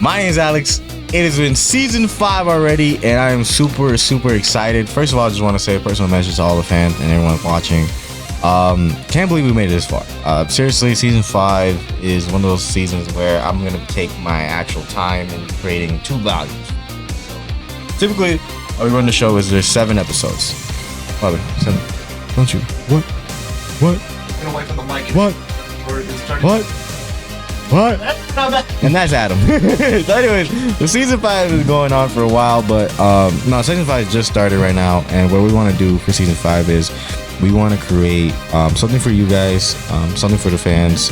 My name is Alex. It has been season 5 already, and I am super, super excited. First of all, I just want to say a personal message to all the fans and everyone watching. Can't believe we made it this far. Seriously, season 5 is one of those seasons where I'm going to take my actual time in creating 2 volumes. Typically, how we run the show is there's 7 episodes. 7. Don't you? What? Get away from the mic. What? And that's Adam. So anyways, the season 5 is going on for a while, but season 5 just started right now, and what we want to do for season 5 is we want to create something for you guys, something for the fans.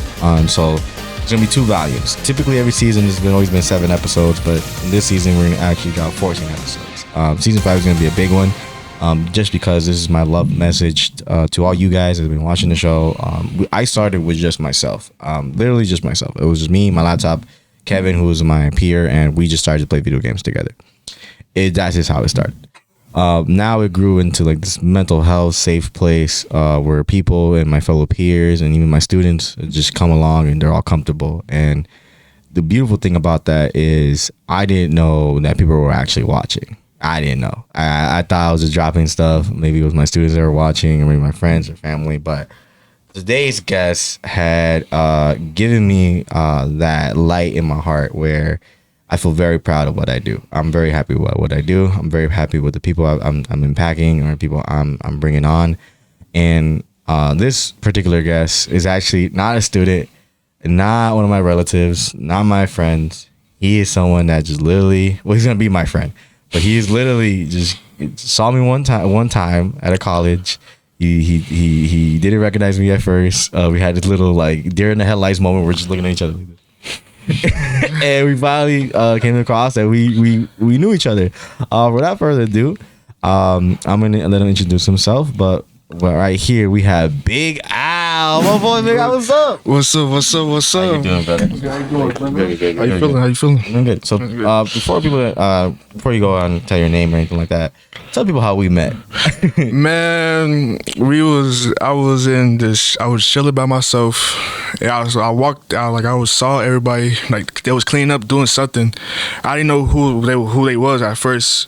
So it's gonna be 2 volumes. Typically every season has always been 7 episodes, but in this season we're gonna actually drop 14 episodes. Season 5 is gonna be a big one. Just because this is my love message to all you guys that have been watching the show. I started with just myself, literally just myself. It was just me, my laptop, Kevin, who was my peer, and we just started to play video games together. That's just how it started. Now it grew into like this mental health safe place where people and my fellow peers and even my students just come along and they're all comfortable. And the beautiful thing about that is I didn't know that people were actually watching. I didn't know. I thought I was just dropping stuff. Maybe it was my students that were watching, or maybe my friends or family. But today's guest had given me that light in my heart where I feel very proud of what I do. I'm very happy with what I do. I'm very happy with the people I'm impacting or people I'm bringing on. And this particular guest is actually not a student, not one of my relatives, not my friends. He is someone that just literally, well, he's gonna be my friend. But he's literally just saw me one time at a college. He didn't recognize me at first. We had this little like deer in the headlights moment. We're just looking at each other like this. And we finally came across that we knew each other. Without further ado, I'm gonna let him introduce himself. But right here we have Big Al. My boy Big Al, what's up? What's up? How you doing, brother? Good. How you feeling? I'm good. So before you go on and tell your name or anything like that, tell people how we met. Man, I was chilling by myself. I walked out, like I saw everybody, like they was cleaning up, doing something. I didn't know who they was at first.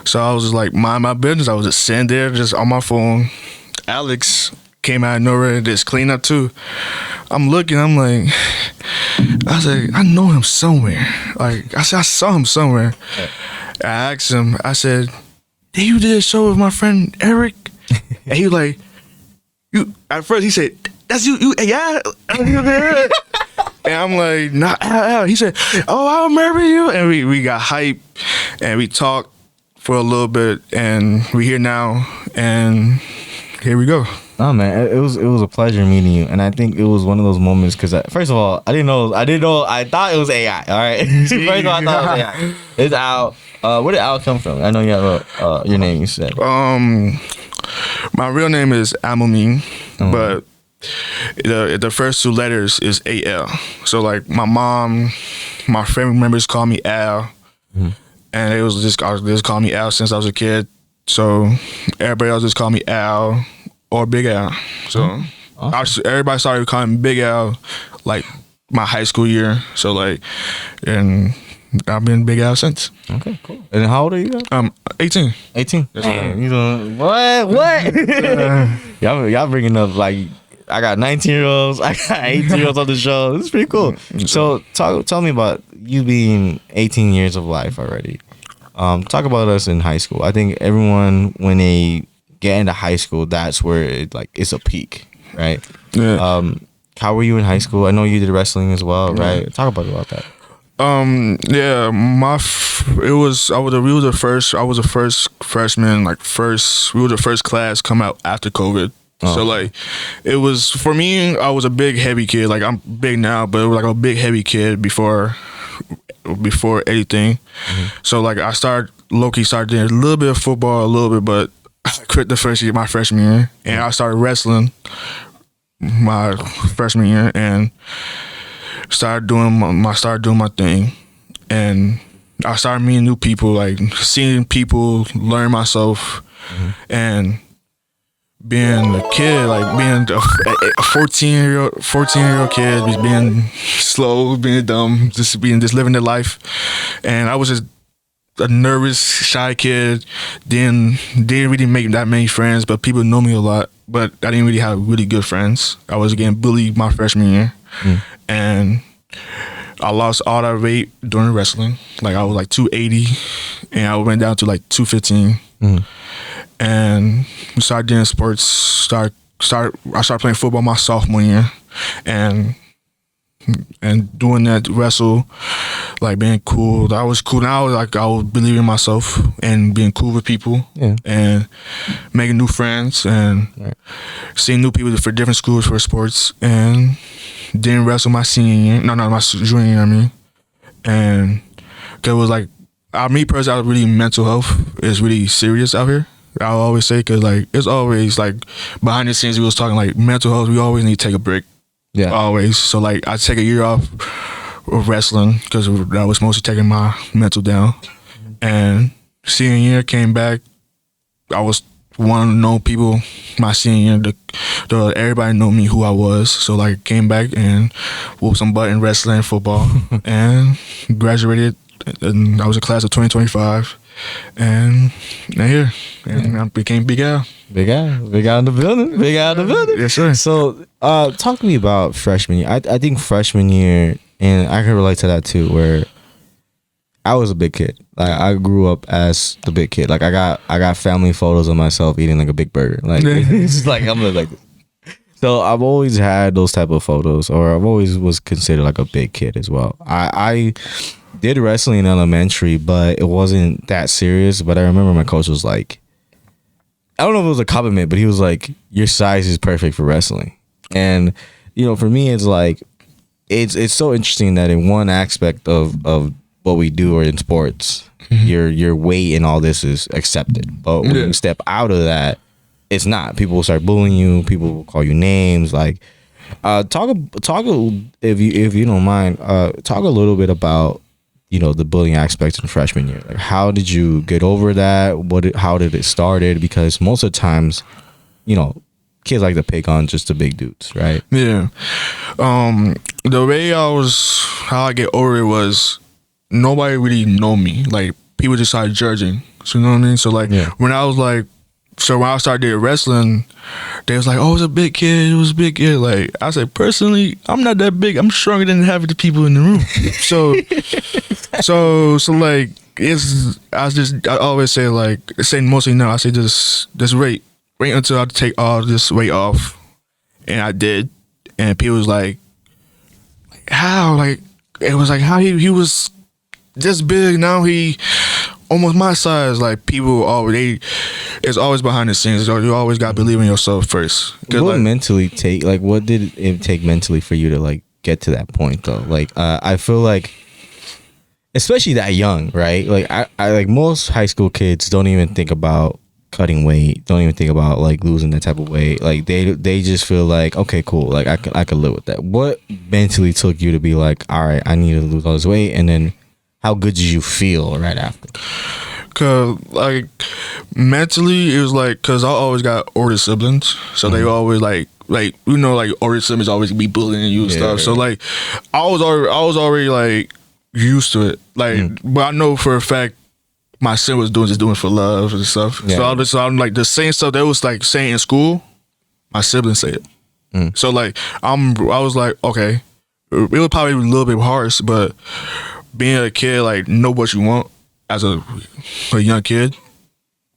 So I was just like, mind my business. I was just sitting there, just on my phone. Alex came out of nowhere, just clean up too. I'm looking, I'm like, I was like, I know him somewhere. Like, I saw him somewhere. I asked him, I said, hey, you did a show with my friend Eric? And he was like, you, at first he said, that's you, yeah. And I'm like, nah. He said, oh, I remember you. And we got hype and we talked for a little bit, and we're here now, and here we go. Oh man, it was a pleasure meeting you, and I think it was one of those moments because first of all, I didn't know. I thought it was AI. All right, first of all, I thought it was AI. It's Al. Where did Al come from? I know you have your name. You said. My real name is Amomin, but the first 2 letters is AL. So like my mom, my family members call me Al. Mm-hmm. And they just call me Al since I was a kid. So everybody else just call me Al or Big Al. So awesome. Everybody started calling me Big Al like my high school year. So like, and I've been Big Al since. Okay, cool. And how old are you? 18. 18. You know what? Y'all bringing up like I got 19-year-olds, I got 18-year-olds on the show. This is pretty cool. So tell me about you being 18 years of life already. Talk about us in high school. I think everyone, when they get into high school, that's where it's a peak, right? Yeah. How were you in high school? I know you did wrestling as well, right? Talk about that. Yeah, I was the first freshman, we were the first class come out after COVID. So like, it was, for me, I was a big heavy kid. Like I'm big now, but it was like a big heavy kid before anything. Mm-hmm. So like I started doing a little bit of football, a little bit, but I quit my freshman year, and I started wrestling my freshman year, and started doing my thing, and I started meeting new people, like seeing people, learn myself, and being a kid, like being a 14-year-old kid, just being slow, being dumb, just living their life. And I was just a nervous, shy kid. Didn't really make that many friends, but people know me a lot. But I didn't really have really good friends. I was getting bullied my freshman year, and I lost all that weight during wrestling. Like I was like 280, and I went down to like 215. And we started doing sports. I started playing football my sophomore year, and doing that wrestle, like being cool. That was cool. Now I was believing in myself and being cool with people, and making new friends and seeing new people for different schools for sports. And didn't wrestle my senior year. My junior year. I mean, and it was like, me personally, I was really mental health is really serious out here. I'll always say, because like it's always like behind the scenes we was talking like mental health. We always need to take a break. Yeah. Always. So like I take a year off of wrestling because that was mostly taking my mental down. And senior year came back. I was one of the known people my senior year. Everybody knew me who I was. So like came back and whooped some butt in wrestling and football and graduated. And I was a class of 2025. And now here, and I became Big Al. Big Al in the building. Big Al in the building. Yes, sir. So, talk to me about freshman year. I think freshman year, and I can relate to that too, where I was a big kid. Like I grew up as the big kid. Like I got family photos of myself eating like a big burger. Like it's just like I'm like this. So I've always had those type of photos, or I've always was considered like a big kid as well. I did wrestling in elementary, but it wasn't that serious. But I remember my coach was like, I don't know if it was a compliment, but he was like, your size is perfect for wrestling. And, you know, for me, it's like, it's so interesting that in one aspect of what we do or in sports, your weight and all this is accepted. But when you step out of that, it's not. People will start bullying you. People will call you names. Like, talk if you don't mind, talk a little bit about, you know, the bullying aspect in freshman year. Like, how did you get over that? How did it started? Because most of the times, you know, kids like to pick on just the big dudes, right? Yeah. The way how I get over it was nobody really know me. Like people just started judging. So you know what I mean? So like when I started doing wrestling, they was like, "Oh, it was a big kid. It was a big kid." Like I said, personally, I'm not that big. I'm stronger than half of the people in the room. So like I always say like saying mostly no. I say just wait until I take all this weight off, and I did, and people was like, "How?" Like it was like how he was this big. Now he almost my size. Like people always it's always behind the scenes. You always got to believe in yourself first. What mentally take? Like what did it take mentally for you to like get to that point though? Like I feel like, especially that young, right? Like I like most high school kids don't even think about cutting weight, don't even think about like losing that type of weight. Like they just feel like, okay, cool, like I could live with that. What mentally took you to be like, all right, I need to lose all this weight? And then how good did you feel right after? Cause like mentally it was like, cause I always got older siblings, so they always like you know, like older siblings always be bullying you and stuff. So like I was already like used to it. Like but I know for a fact my sibling was doing it for love and stuff. So I'm like the same stuff that was like saying in school, my siblings say it. So like I was like, okay, it was probably a little bit harsh, but being a kid, like know what you want as a young kid,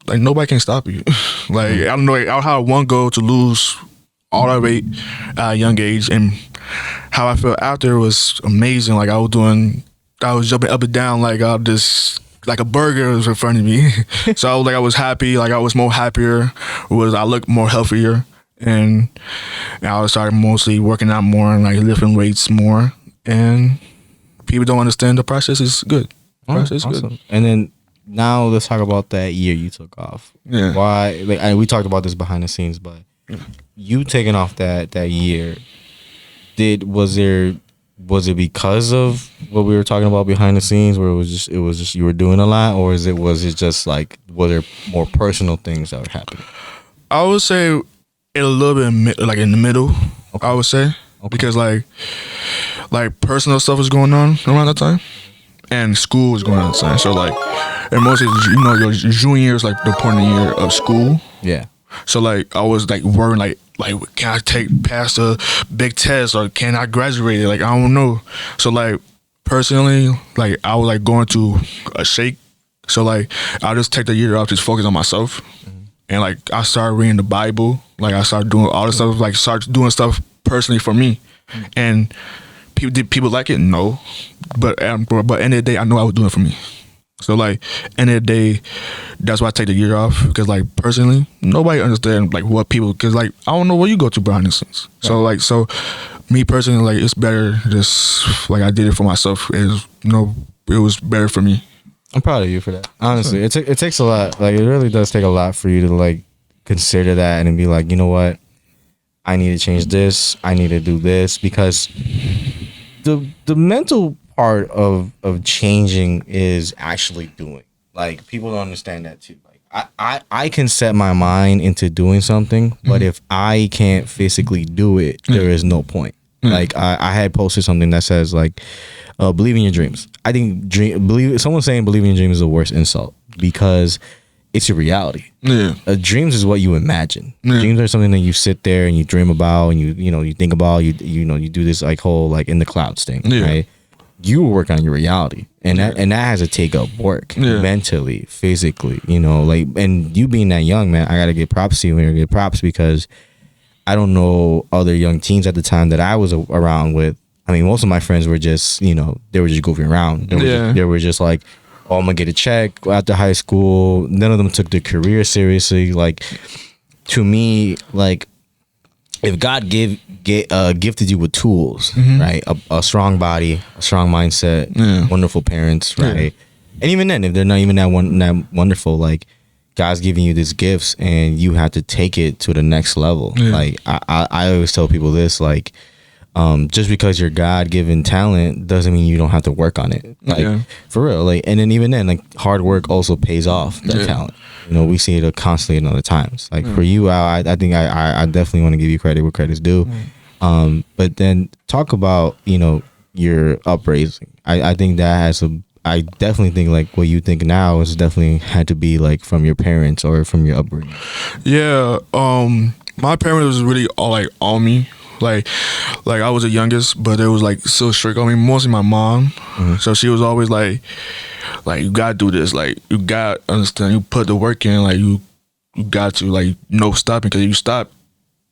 like nobody can stop you. Like I don't know, I had one goal to lose all that weight at a young age, and how I felt after was amazing. Like I was jumping up and down like like a burger was in front of me. So I was happy. Like I was more happier. I looked more healthier, and I started mostly working out more and like lifting weights more. And people don't understand the process is good. Process is good. And then now let's talk about that year you took off. Yeah. Why? Like we talked about this behind the scenes, but you taking off that year, was it because of what we were talking about behind the scenes, where it was just you were doing a lot, or was it just like, were there more personal things that were happening? I would say a little bit like in the middle, I would say, because like personal stuff was going on around that time, and school was going on at the time. So like, and mostly your junior year is like the important year of school. Yeah. So like I was like worrying like can I pass a big test or can I graduate it? Like I don't know. So like personally, like I was like going to a shake. So like I'll just take the year off, just focus on myself. And like I started reading the Bible, like I started doing all this stuff, like started doing stuff personally for me. And did people like it? No, but end of the day, I know I was doing it for me. So like end of the day, that's why I take the year off, because like personally, nobody understands like what people, because like I don't know where you go to behind the scenes. Right. So like me personally, like it's better just like I did it for myself. It was better for me. I'm proud of you for that. Honestly, it takes a lot. Like, it really does take a lot for you to like consider that and be like, you know what, I need to change this. I need to do this, because the mental part of changing is actually doing. Like, people don't understand that too. Like, I can set my mind into doing something, but if I can't physically do it, there is no point. Like, I had posted something that says like, believe in your dreams. I think someone saying believe in your dreams is the worst insult, because it's your reality. Yeah. Dreams is what you imagine. Yeah. Dreams are something that you sit there and you dream about, and you think about, you do this like whole like in the clouds thing, right? You work on your reality, and that has to take up work mentally, physically, like, and you being that young, man, I gotta give props to you, and give props, because I don't know other young teens at the time that I was around with. I mean, most of my friends were just, they were just goofing around. They were just like, oh, I'm going to get a check after high school. None of them took their career seriously. Like, to me, like, if God gifted you with tools, right? A strong body, a strong mindset, wonderful parents, right? And even then, if they're not even that wonderful, like, God's giving you these gifts and you have to take it to the next level. Like, I always tell people this, like, just because you're God-given talent doesn't mean you don't have to work on it. Like, for real. Like, and then even then, like, hard work also pays off that talent. We see it constantly in other times. Like, for you, I think I definitely want to give you credit where credit's due. But then talk about, your upraising. I think that has I definitely think like what you think now is definitely had to be like from your parents or from your upbringing. Yeah. My parents was really all like on me. Like I was the youngest, but it was like so strict. I mean, mostly my mom. So she was always like you gotta do this. Like, you gotta understand. You put the work in. Like, you got to, like, no stopping, because if you stop,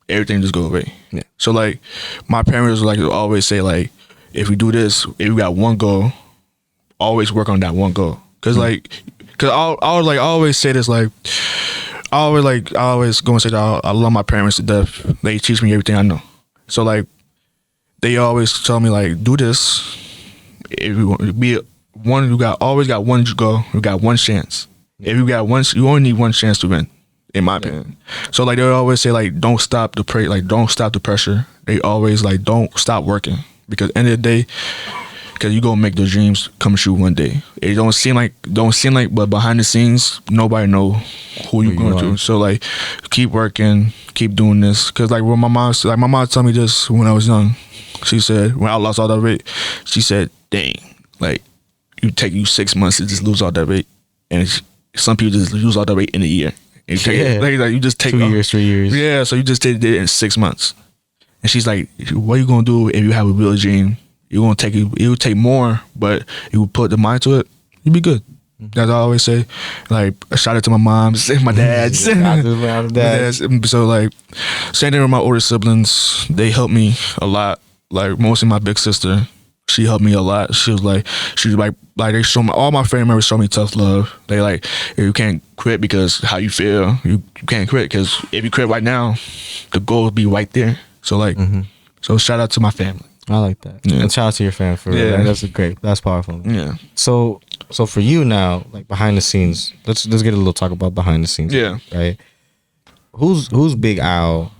everything just go away. Yeah. So like my parents like always say like, if we do this, if we got one goal, always work on that one goal. Cause I always say this, like, I always go and say that I love my parents to death. They teach me everything I know. So like, they always tell me like, do this. If you want to be one, always got one goal. You got one chance. If you got one, you only need one chance to win, in my opinion. So like, they always say like, don't stop the pressure. They always like, don't stop working, because at the end of the day, because you gonna make those dreams come true one day. It don't seem like, but behind the scenes, nobody know who you going to. So like, keep working, keep doing this. Because like, when my mom told me this when I was young. She said, when I lost all that weight, she said, dang, like, you take you 6 months to just lose all that weight, and some people just lose all that weight in a year. And you just take 2 years, 3 years. Yeah, so you just did it in 6 months. And she's like, what are you gonna do if you have a real dream? It will take more, but you will put the mind to it, you'll be good. That's what I always say. Like, a shout out to my moms, my dads. So like, same thing with my older siblings. They helped me a lot. Like, mostly my big sister, she helped me a lot. She was like they show me, all my family members show me tough love. They like, you can't quit because how you feel. You can't quit, because if you quit right now, the goal will be right there. So like, so shout out to my family. I like that. Yeah. And shout out to your fan for real. That's powerful. Yeah. So for you now, like, behind the scenes, let's get a little talk about behind the scenes. Yeah. Right. Who's Big Al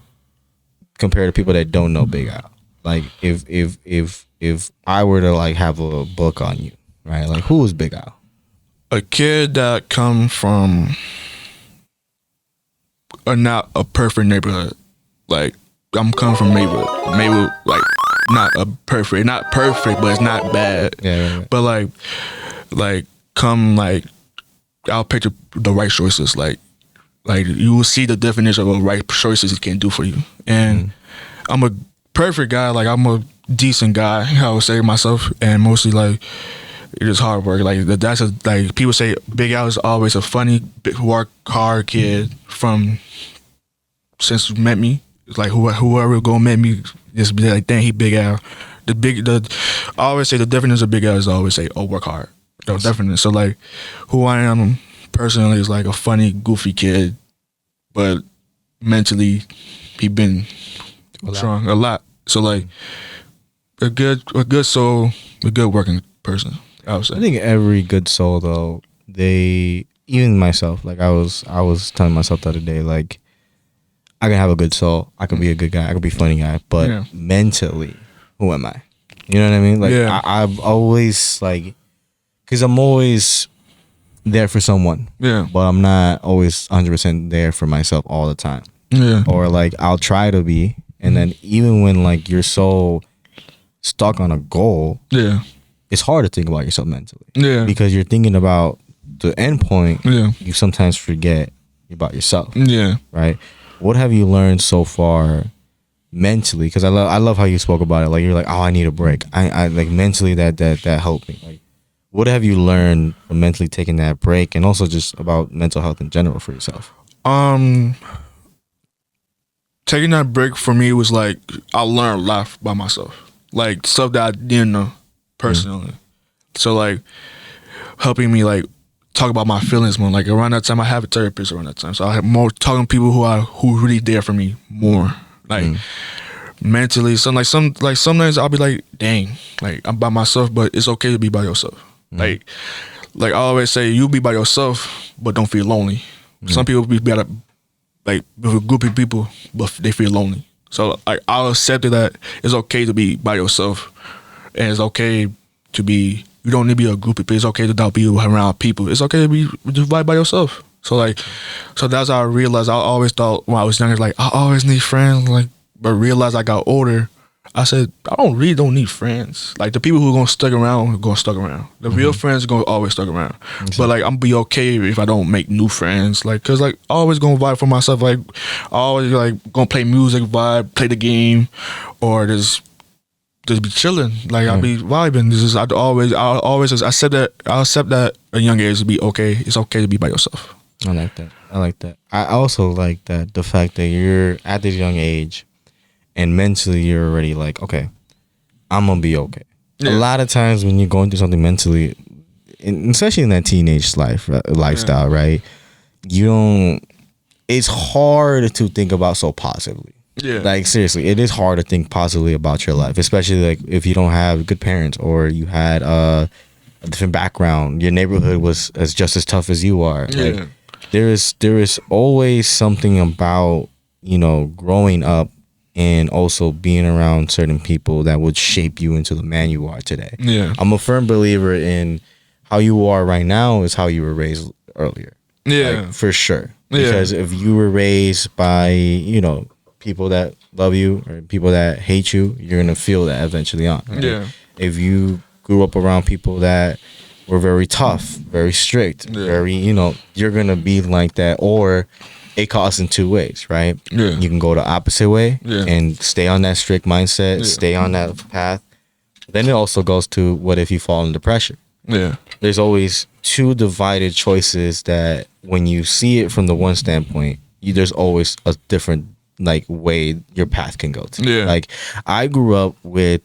compared to people that don't know Big Al? Like, if I were to like have a book on you, right? Like, who is Big Al? A kid that come from not a perfect neighborhood. like I'm coming from Maywood. Maywood, like not perfect, but it's not bad. Yeah, right. But like come like I'll pick the right choices. Like you will see the definition of what right choices it can do for you. And I'm a perfect guy. Like I'm a decent guy, I would say to myself, and mostly like it is hard work. Like that's like people say Big Al is always a funny, work hard kid from since you met me. It's like whoever gonna met me just be like, dang, he Big Al. I always say the definition of Big Al is always say, oh, work hard. The definition. So like who I am personally is like a funny, goofy kid, but mentally he been strong a lot. So like a good soul, a good working person, I would say. I think every good soul though, even myself, like I was telling myself the other day, like I can have a good soul, I can be a good guy, I can be a funny guy, but mentally, who am I? You know what I mean? Like I've always like, because I'm always there for someone, but I'm not always 100% there for myself all the time. Or like I'll try to be, and then even when like you're so stuck on a goal, it's hard to think about yourself mentally, because you're thinking about the end point. You sometimes forget about yourself. Right. What have you learned so far mentally? Because I love how you spoke about it. Like you're like, oh, I need a break. I like mentally that helped me. Like, what have you learned from mentally taking that break, and also just about mental health in general for yourself? Taking that break for me was like I learned a lot by myself, like stuff that I didn't know personally. So like helping me like talk about my feelings more. Like around that time, I have a therapist around that time, so I have more talking to people who really there for me more. Like mentally, sometimes I'll be like, dang, like I'm by myself, but it's okay to be by yourself. Like I always say, you be by yourself, but don't feel lonely. Some people be better, like with a group of people, but they feel lonely. So like I'll accept that it's okay to be by yourself, and it's okay to be. You don't need to be a group of people. It's okay to not be around people. It's okay to be just by yourself. So that's how I realized. I always thought when I was younger, like I always need friends. Like, but realized I got older, I said I don't need friends. Like the people who are gonna stick around are gonna stick around. The real friends are gonna always stick around. Exactly. But like I'm be okay if I don't make new friends. Like cause like I always gonna vibe for myself. Like I always like gonna play music, vibe, play the game, or just be chilling. Like I'll be vibing. I accept that at a young age to be okay. It's okay to be by yourself. I like that. I also like that the fact that you're at this young age and mentally you're already like, okay, I'm gonna be okay. A lot of times when you're going through something mentally, especially in that teenage lifestyle, right? It's hard to think about so positively. Like seriously, it is hard to think positively about your life, especially like if you don't have good parents or you had a different background. Your neighborhood was just as tough as you are. Like there is always something about, you know, growing up and also being around certain people that would shape you into the man you are today. I'm a firm believer in how you are right now is how you were raised earlier. Like, for sure. Because if you were raised by, you know, people that love you or people that hate you, you're gonna feel that eventually on. Right? If you grew up around people that were very tough, very strict, very, you know, you're gonna be like that. Or it costs in two ways, right? You can go the opposite way and stay on that strict mindset, stay on that path. Then it also goes to what if you fall into pressure? There's always two divided choices that when you see it from the one standpoint, there's always a different like way your path can go to. Like I grew up with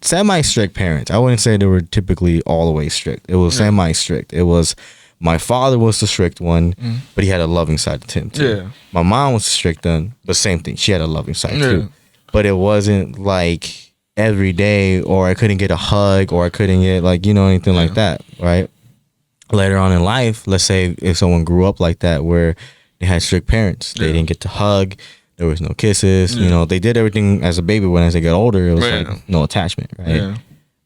semi-strict parents. I wouldn't say they were typically all the way strict. It was semi-strict. It was my father was the strict one, but he had a loving side to him too. My mom was the strict one, but same thing. She had a loving side too. But it wasn't like every day, or I couldn't get a hug, or I couldn't get like, you know, anything like that, right? Later on in life, let's say if someone grew up like that where they had strict parents, they didn't get to hug, there was no kisses, you know, they did everything as a baby. When as they get older, it was like no attachment, right?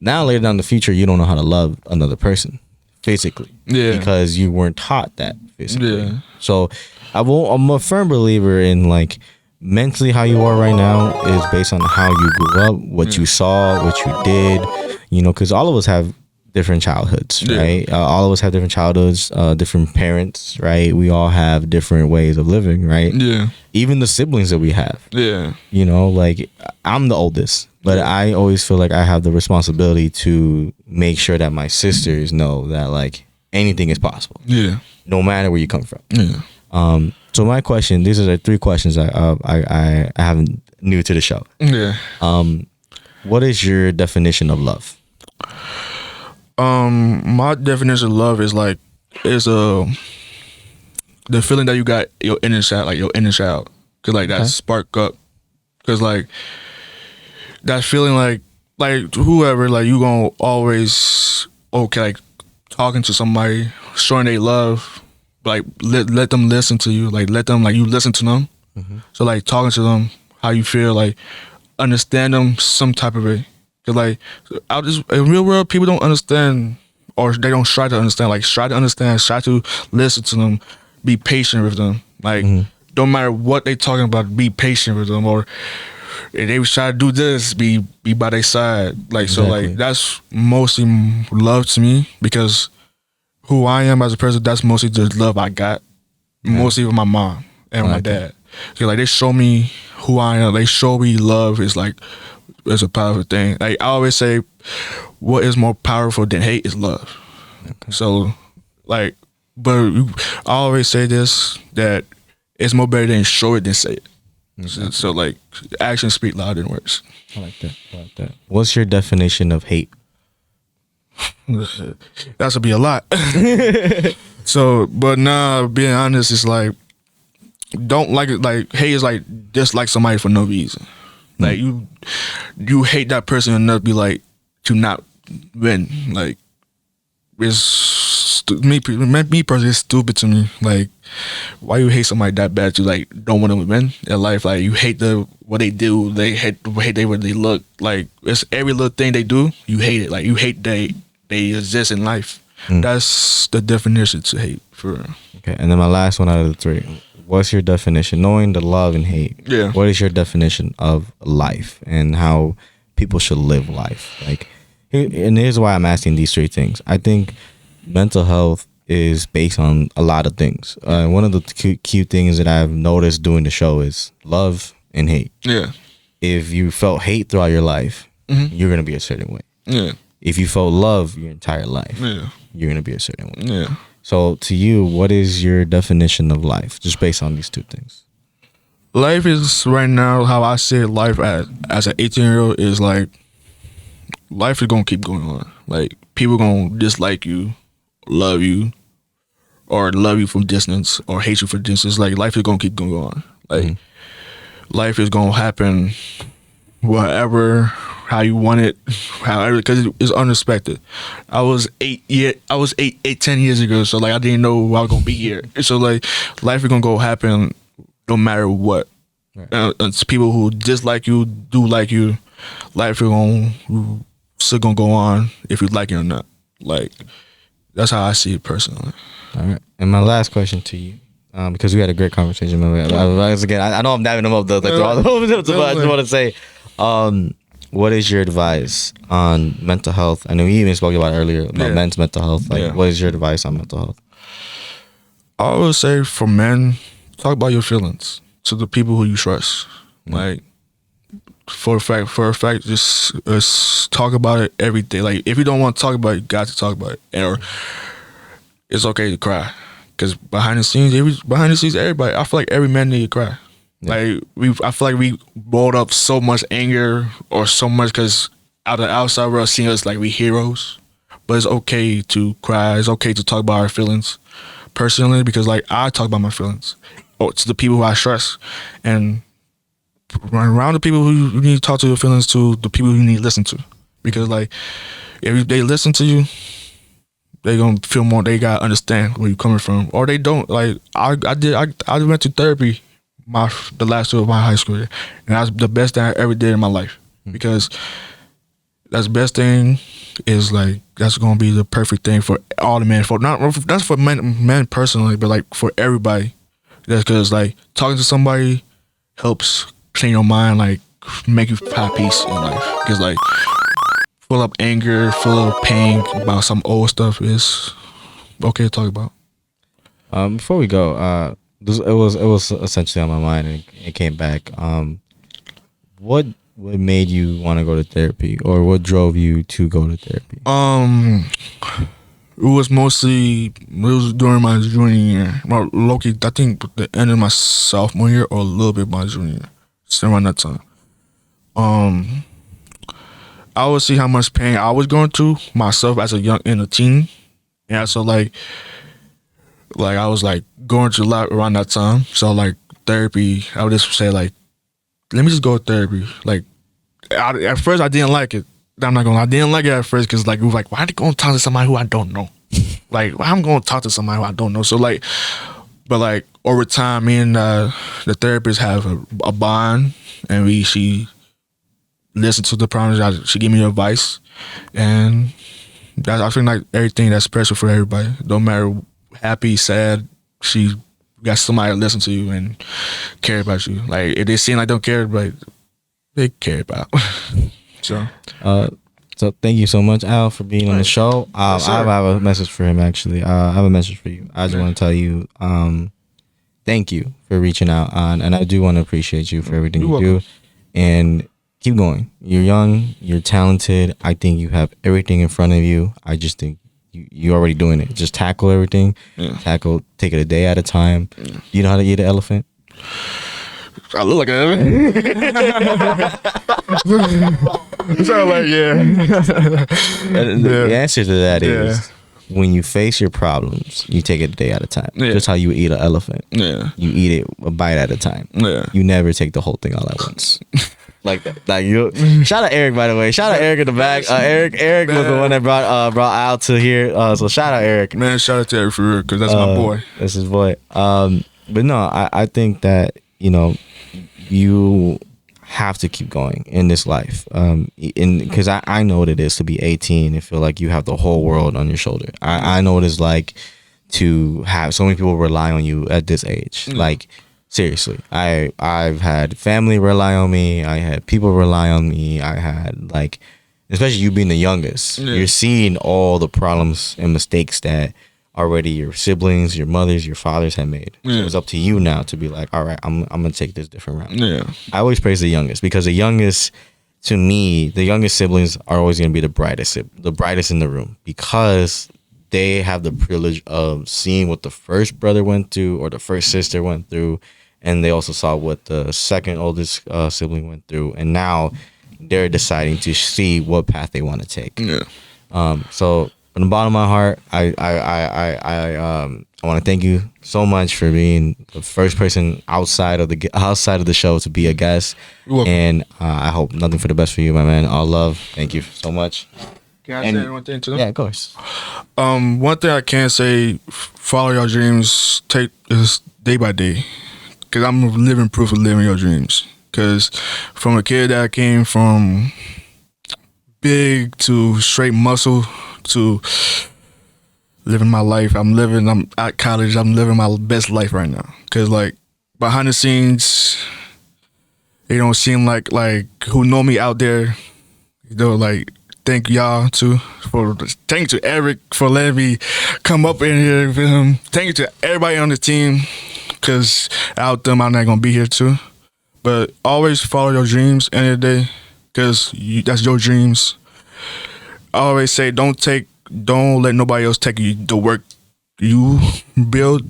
Now later down the future, you don't know how to love another person physically, because you weren't taught that physically. So I'm a firm believer in like mentally how you are right now is based on how you grew up, what you saw, what you did, you know, because all of us have different childhoods, right? All of us have different childhoods, different parents, right? We all have different ways of living, right? Yeah. Even the siblings that we have. Yeah. You know, like I'm the oldest, but I always feel like I have the responsibility to make sure that my sisters know that like anything is possible. Yeah. No matter where you come from. Yeah. So my question, these are the 3 questions I have new to the show. Yeah. What is your definition of love? My definition of love is like the feeling that you got your inner child, cause like that spark up, cause like that feeling like whoever, like you gonna always like talking to somebody, showing they love, like let them listen to you, like let them, like you listen to them. So like talking to them, how you feel, like understand them some type of way. Cause like in real world, people don't understand, or they don't try to understand. Like try to understand, try to listen to them, be patient with them. Like don't matter what they talking about, be patient with them. Or if they try to do this, be by their side. Like so, like that's mostly love to me, because who I am as a person, that's mostly the love I got, mostly with my mom and my dad. Cause like they show me who I am. They show me love is like. It's a powerful thing. Like I always say, what is more powerful than hate is love. So, like, but I always say this, that it's more better than show it than say it. So, like, actions speak louder than words. I like that. What's your definition of hate? That should be a lot. So, but nah, being honest, it's like, don't like it. Like hate is like dislike somebody for no reason. Like you hate that person enough to be like to not win. Like me personally, it's stupid to me. Like why you hate somebody that bad to like don't want to win in life? Like you hate what they do. They hate what they look like. It's every little thing they do. You hate it. Like you hate they exist in life. That's the definition to hate for real. Okay, and then my last one out of the 3. What's your definition, knowing the love and hate? Yeah. What is your definition of life and how people should live life? Like, and here's why I'm asking these 3 things. I think mental health is based on a lot of things. One of the cute things that I've noticed doing the show is love and hate. Yeah. If you felt hate throughout your life, you're gonna be a certain way. Yeah. If you felt love your entire life, you're gonna be a certain way. Yeah. So to you, what is your definition of life, just based on these 2 things? Life is right now, how I see life as an 18-year-old is like, life is gonna keep going on. Like people gonna dislike you, love you, or love you from distance, or hate you from distance. Like life is gonna keep going on. Like life is gonna happen, whatever. How you want it, however, because it's unexpected. I was 10 years ago, so like I didn't know I was gonna be here. So like life is gonna go happen no matter what. Right. It's people who dislike you, do like you. Life is still gonna go on if you like it or not. Like that's how I see it personally. All right. And my last question to you, because we had a great conversation. I know I'm dabbing them up, but I just want to say. What is your advice on mental health? I know we even spoke about it earlier about men's mental health. Like, what is your advice on mental health? I would say for men, talk about your feelings to the people who you trust. Like, for a fact, just talk about it every day. Like, if you don't want to talk about it, you got to talk about it. Or it's okay to cry, because behind the scenes, everybody. I feel like every man need to cry. Yeah. Like I feel like we brought up so much anger or so much because out of the outside world seeing us like we heroes, but it's okay to cry. It's okay to talk about our feelings personally, because like I talk about my feelings to the people who I trust, and around the people who you need to talk to your feelings to, the people you need to listen to, because like if they listen to you, they gonna feel more. They gotta understand where you're coming from, or they don't. Like I went to therapy. The last 2 of my high school year, and that's the best thing I ever did in my life, because that's the best thing is like that's gonna be the perfect thing for all the men. That's for men personally, but like for everybody. That's because like talking to somebody helps clean your mind, like make you have peace in life. Cause like full of anger, full of pain about some old stuff is okay to talk about. Before we go, it was essentially on my mind, and it came back. What made you want to go to therapy, or what drove you to go to therapy? It was during my junior year. Well, Loki, I think the end of my sophomore year or a little bit my junior year. It's around that time. I would see how much pain I was going through myself as a teen. And so like I was like going through a lot around that time. So like therapy, I would just say like, let me just go to therapy. Like at first I didn't like it. I'm not gonna lie, I didn't like it at first because like it was like, why are you going to talk to somebody who I don't know? Like why I'm going to talk to somebody who I don't know? So like, but like over time, me and the therapist have a bond, and she listened to the problems. She gave me advice, and I feel like everything that's special for everybody. Don't matter happy, sad. She got somebody to listen to you and care about you. Like if they seem like don't care, but they care about. So thank you so much, Al, for being on the show. I have a message for him, actually. I have a message for you. I just want to tell you, thank you for reaching out, and I do want to appreciate you for everything you do. And keep going. You're young. You're talented. I think you have everything in front of you. I just think you're already doing it. Just tackle everything. Yeah. Take it a day at a time. Yeah. You know how to eat an elephant? I look like an elephant. So like, The answer to that is when you face your problems, you take it a day at a time. Yeah. Just how you eat an elephant. Yeah. You eat it a bite at a time. Yeah. You never take the whole thing all at once. Like that. Like you. Shout out Eric, by the way. Shout out Eric in the back. Eric was the one that brought Al to here. So shout out Eric. Man, shout out to Eric for real, because that's my boy. That's his boy. But no, I think that, you know, you have to keep going in this life. Because I know what it is to be 18 and feel like you have the whole world on your shoulder. I know what it's like to have so many people rely on you at this age. Like, seriously, I've had family rely on me. I had people rely on me. I had, like, especially you being the youngest, you're seeing all the problems and mistakes that already your siblings, your mothers, your fathers have made. So it's up to you now to be like, all right, I'm gonna take this different route. Yeah. I always praise the youngest, because the youngest, to me, the youngest siblings are always gonna be the brightest in the room, because they have the privilege of seeing what the first brother went through or the first sister went through, and they also saw what the second oldest sibling went through, and now they're deciding to see what path they want to take. Yeah. So from the bottom of my heart, I want to thank you so much for being the first person outside of the show to be a guest. And I hope nothing for the best for you, my man. All love. Thank you so much. Can I say one thing too? Yeah, of course. One thing I can say: follow your dreams. Take this day by day, because I'm living proof of living your dreams. Because from a kid that came from big to straight muscle to living my life, I'm at college, I'm living my best life right now. Because like behind the scenes, it don't seem like who know me out there, you know, like, thank y'all too thank you to Eric for letting me come up in here with him. Thank you to everybody on the team, because without them I'm not gonna be here too. But always follow your dreams end of the day, because that's your dreams. I always say don't let nobody else take the work you build,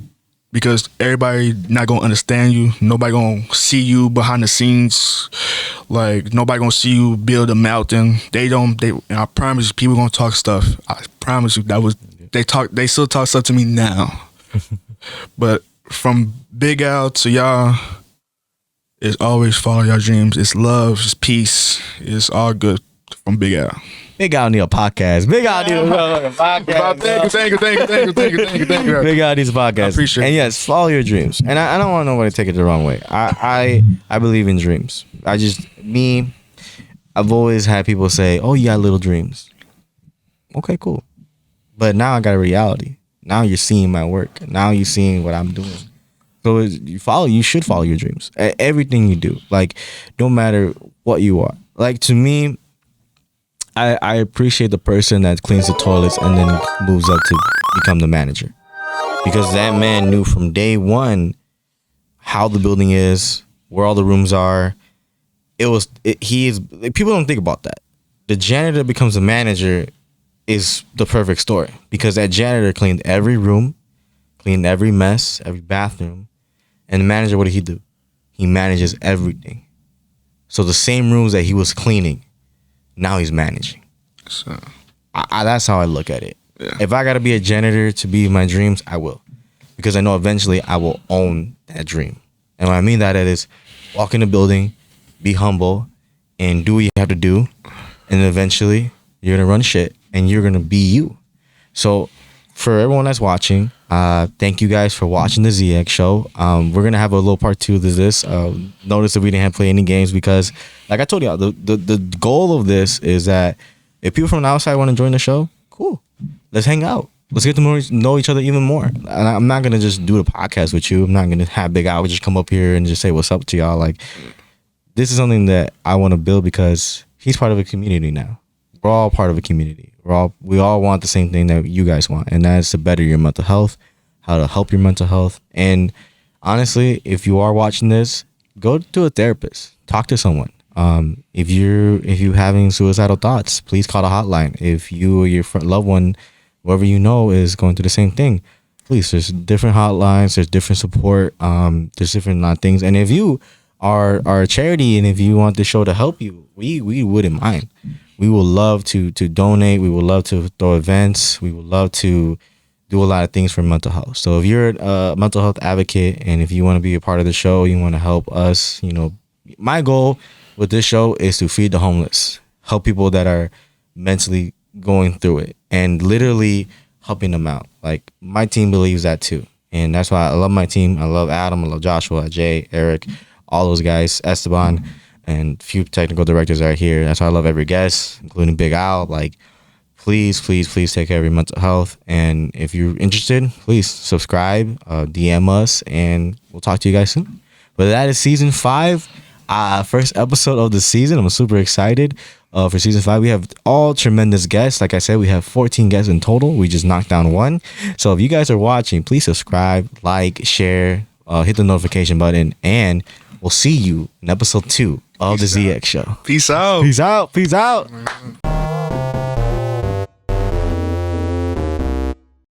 because everybody not gonna understand you. Nobody gonna see you behind the scenes. Like nobody gonna see you build a mountain. And I promise you, people gonna talk stuff. I promise you they still talk stuff to me now. But from Big Al to y'all, it's always follow your dreams. It's love, it's peace, it's all good from Big Al. Big Al need a podcast. Big Al need a podcast. Thank you. Big Al needs a podcast. I appreciate it. And yes, follow your dreams. And I don't want nobody to take it the wrong way. I believe in dreams. I've always had people say, oh, you got little dreams. Okay, cool. But now I got a reality. Now you're seeing my work. Now you're seeing what I'm doing. So you should follow your dreams. Everything you do, like no matter what you are. Like to me, I appreciate the person that cleans the toilets and then moves up to become the manager, because that man knew from day one how the building is, where all the rooms are. People don't think about that. The janitor becomes a manager is the perfect story, because that janitor cleaned every room, cleaned every mess, every bathroom, and the manager, what did he do? He manages everything. So the same rooms that he was cleaning, now he's managing. So that's how I look at it. Yeah. If I gotta be a janitor to be my dreams, I will, because I know eventually I will own that dream. And what I mean that is, walk in the building, be humble, and do what you have to do, and eventually you're gonna run shit, and you're gonna be you. So for everyone that's watching, thank you guys for watching the Thezxshow. We're gonna have a little part 2 to this. Notice that we didn't play any games because, like I told y'all, the goal of this is that if people from the outside want to join the show, cool. Let's hang out. Let's get to know each other even more. And I'm not gonna just do the podcast with you. I'm not gonna have Big Al just come up here and just say what's up to y'all. Like, this is something that I want to build because he's part of a community now. We're all part of a community. We all want the same thing that you guys want, and that's to better your mental health, how to help your mental health. And honestly, if you are watching this, go to a therapist. Talk to someone. If you're having suicidal thoughts, please call the hotline. If you or your loved one, whoever you know, is going through the same thing, please. There's different hotlines. There's different support. There's different things. And if you are a charity, and if you want the show to help you, we wouldn't mind. We would love to donate. We would love to throw events. We would love to do a lot of things for mental health. So if you're a mental health advocate, and if you want to be a part of the show, you want to help us, my goal with this show is to feed the homeless, help people that are mentally going through it, and literally helping them out. Like, my team believes that too. And that's why I love my team. I love Adam. I love Joshua, Jay, Eric, all those guys, Esteban, and few technical directors are here. That's why I love every guest, including Big Al. Like, please take care of your mental health. And if you're interested, please subscribe, DM us, and we'll talk to you guys soon. But that is season 5, first episode of the season. I'm super excited for season 5. We have all tremendous guests. Like I said, we have 14 guests in total. We just knocked down 1. So if you guys are watching, please subscribe, like, share, hit the notification button, and we'll see you in episode 2 of the Thezxshow. Peace out. Peace out. Peace out.